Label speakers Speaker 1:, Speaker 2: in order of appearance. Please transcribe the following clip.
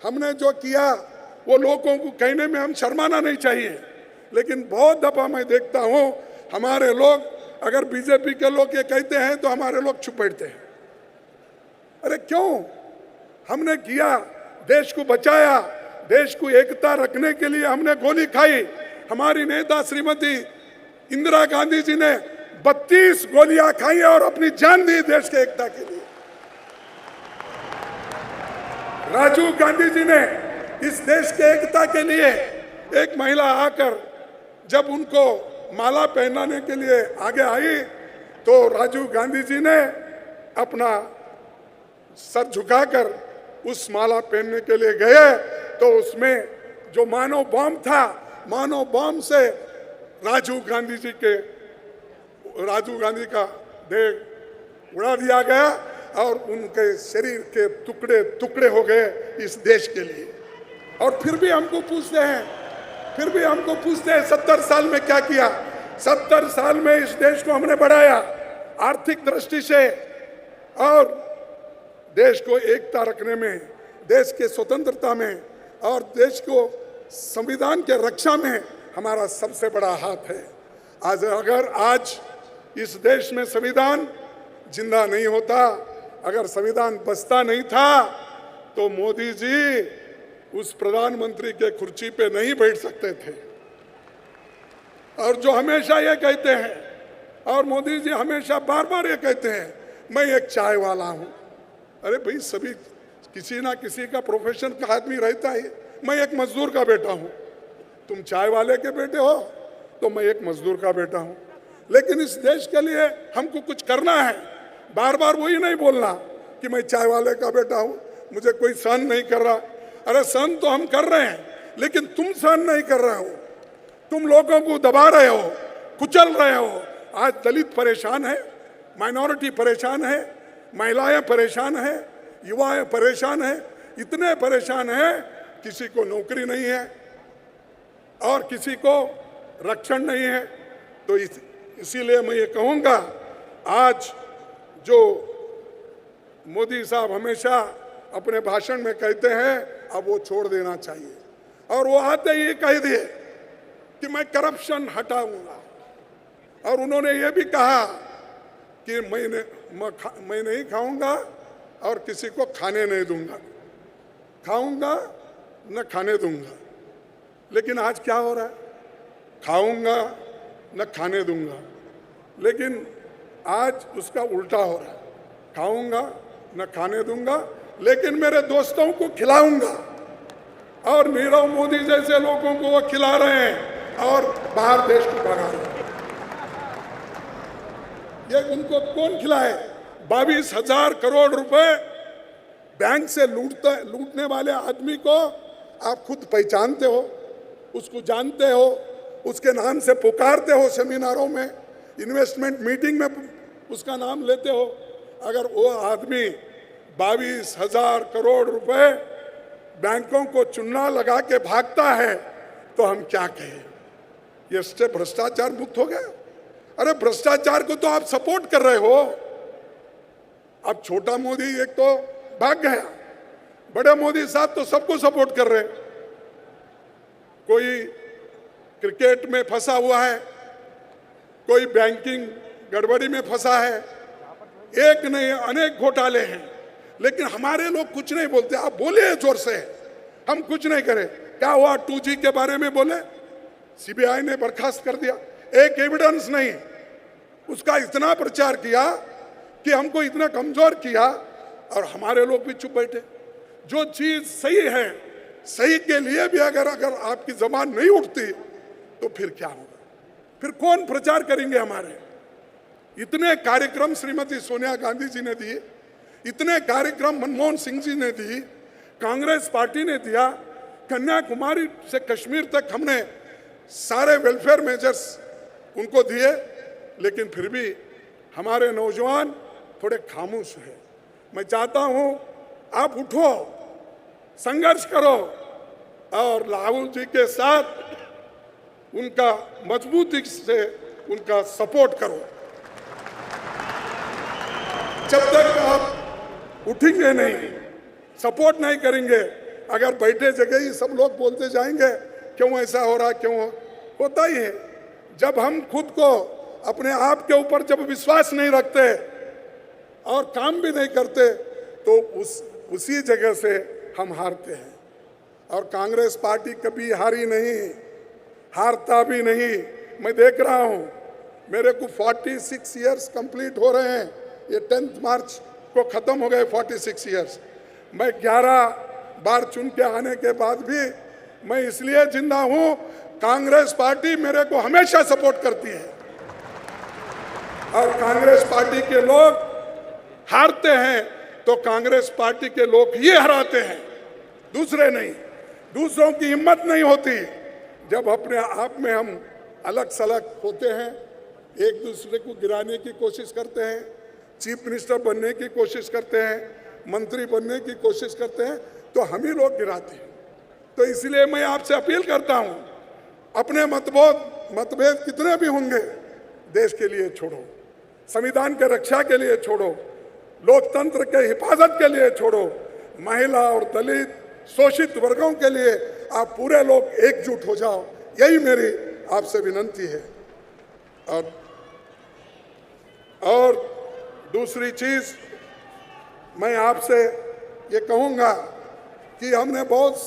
Speaker 1: हमने जो किया वो लोगों को कहने में हम शर्माना नहीं चाहिए, लेकिन बहुत दफा मैं देखता हूँ हमारे लोग, अगर बीजेपी के लोग ये कहते हैं तो हमारे लोग चुप बैठते हैं। अरे क्यों? हमने किया, देश को बचाया, देश को एकता रखने के लिए हमने गोली खाई। हमारी नेता श्रीमती इंदिरा गांधी जी ने 32 गोलियां खाई और अपनी जान दी देश के एकता के लिए। राजीव गांधी जी ने इस देश के एकता के लिए, एक महिला आकर जब उनको माला पहनाने के लिए आगे आई तो राजीव गांधी जी ने अपना सर झुकाकर उस माला पहनने के लिए गए तो उसमें जो मानव बम था, मानव बम से राजीव गांधी का देह उड़ा दिया गया और उनके शरीर के टुकड़े टुकड़े हो गए इस देश के लिए। और फिर भी हमको पूछते हैं 70 साल में क्या किया? 70 साल में इस देश को हमने बढ़ाया आर्थिक दृष्टि से, और देश को एकता रखने में, देश के स्वतंत्रता में और देश को संविधान के रक्षा में हमारा सबसे बड़ा हाथ है। आज इस देश में संविधान जिंदा नहीं होता, अगर संविधान बचता नहीं था तो मोदी जी उस प्रधानमंत्री के कुर्सी पे नहीं बैठ सकते थे। और जो हमेशा ये कहते हैं, और मोदी जी हमेशा बार बार ये कहते हैं, मैं एक चाय वाला हूं। अरे भाई, सभी किसी ना किसी का प्रोफेशन का आदमी रहता है। मैं एक मजदूर का बेटा हूं, तुम चाय वाले के बेटे हो तो मैं एक मजदूर का बेटा हूं। लेकिन इस देश के लिए हमको कुछ करना है, बार बार वही नहीं बोलना कि मैं चाय वाले का बेटा हूं, मुझे कोई सहन नहीं कर रहा। अरे सहन तो हम कर रहे हैं, लेकिन तुम सहन नहीं कर रहे हो, तुम लोगों को दबा रहे हो, कुचल रहे हो। आज दलित परेशान है, माइनॉरिटी परेशान है, महिलाएं परेशान है, युवाएं परेशान है, इतने परेशान है, किसी को नौकरी नहीं है और किसी को रक्षण नहीं है। तो इसीलिए मैं ये कहूँगा, आज जो मोदी साहब हमेशा अपने भाषण में कहते हैं, अब वो छोड़ देना चाहिए। और वो आते ही कह दिए कि मैं करप्शन हटाऊंगा, और उन्होंने ये भी कहा कि मैं नहीं खाऊंगा और किसी को खाने नहीं दूंगा, खाऊंगा न खाने दूंगा। लेकिन आज क्या हो रहा है? खाऊंगा न खाने दूंगा, लेकिन आज उसका उल्टा हो रहा है। खाऊंगा न खाने दूंगा, लेकिन मेरे दोस्तों को खिलाऊंगा। और नीरव मोदी जैसे लोगों को वो खिला रहे हैं और बाहर देश को भगा रहे हैं। ये उनको कौन खिलाए? 22,000 करोड़ रुपए बैंक से लूटने वाले आदमी को आप खुद पहचानते हो, उसको जानते हो, उसके नाम से पुकारते हो, सेमिनारों में, इन्वेस्टमेंट मीटिंग में उसका नाम लेते हो। अगर वो आदमी 22,000 करोड़ रुपए बैंकों को चुन्ना लगा के भागता है तो हम क्या कहें? ये स्टेप भ्रष्टाचार मुक्त हो गया। अरे भ्रष्टाचार को तो आप सपोर्ट कर रहे हो। अब छोटा मोदी एक तो भाग गया, बड़े मोदी साहब तो सबको सपोर्ट कर रहे हैं। कोई क्रिकेट में फंसा हुआ है, कोई बैंकिंग गड़बड़ी में फंसा है, एक नहीं अनेक घोटाले हैं, लेकिन हमारे लोग कुछ नहीं बोलते। आप बोले जोर से, हम कुछ नहीं करें। क्या हुआ? 2G के बारे में बोले, सीबीआई ने बर्खास्त कर दिया, एक एविडेंस नहीं। उसका इतना प्रचार किया कि हमको इतना कमजोर किया, और हमारे लोग भी चुप बैठे। जो चीज सही है, सही के लिए भी अगर आपकी जबान नहीं उठती तो फिर क्या होगा? फिर कौन प्रचार करेंगे हमारे? इतने कार्यक्रम श्रीमती सोनिया गांधी जी ने दिए, इतने कार्यक्रम मनमोहन सिंह जी ने दी, कांग्रेस पार्टी ने दिया, कन्याकुमारी से कश्मीर तक हमने सारे वेलफेयर मेजर्स उनको दिए, लेकिन फिर भी हमारे नौजवान थोड़े खामोश हैं। मैं चाहता हूं आप उठो, संघर्ष करो और राहुल जी के साथ उनका मजबूती से उनका सपोर्ट करो। जब तक आप उठेंगे नहीं, सपोर्ट नहीं करेंगे, अगर बैठे जगह ही सब लोग बोलते जाएंगे क्यों ऐसा हो रहा, क्यों होता ही है। जब हम खुद को अपने आप के ऊपर जब विश्वास नहीं रखते और काम भी नहीं करते तो उसी जगह से हम हारते हैं। और कांग्रेस पार्टी कभी हारी नहीं, हारता भी नहीं। मैं देख रहा हूं, मेरे को 46 इयर्स कंप्लीट हो रहे हैं, ये 10 मार्च को खत्म हो गए 46 इयर्स। मैं 11 बार चुन के आने के बाद भी मैं इसलिए जिंदा हूं, कांग्रेस पार्टी मेरे को हमेशा सपोर्ट करती है। और कांग्रेस पार्टी के लोग हारते हैं तो कांग्रेस पार्टी के लोग ये हराते हैं, दूसरे नहीं। दूसरों की हिम्मत नहीं होती। जब अपने आप में हम अलग सलग होते हैं, एक दूसरे को गिराने की कोशिश करते हैं, चीफ मिनिस्टर बनने की कोशिश करते हैं, मंत्री बनने की कोशिश करते हैं, तो हम ही लोग गिराते हैं। तो इसलिए मैं आपसे अपील करता हूं, अपने मतभेद कितने भी होंगे, देश के लिए छोड़ो, संविधान के रक्षा के लिए छोड़ो, लोकतंत्र के हिफाजत के लिए छोड़ो, महिला और दलित शोषित वर्गों के लिए आप पूरे लोग एकजुट हो जाओ, यही मेरी आपसे विनती है। और दूसरी चीज मैं आपसे ये कहूंगा कि हमने बहुत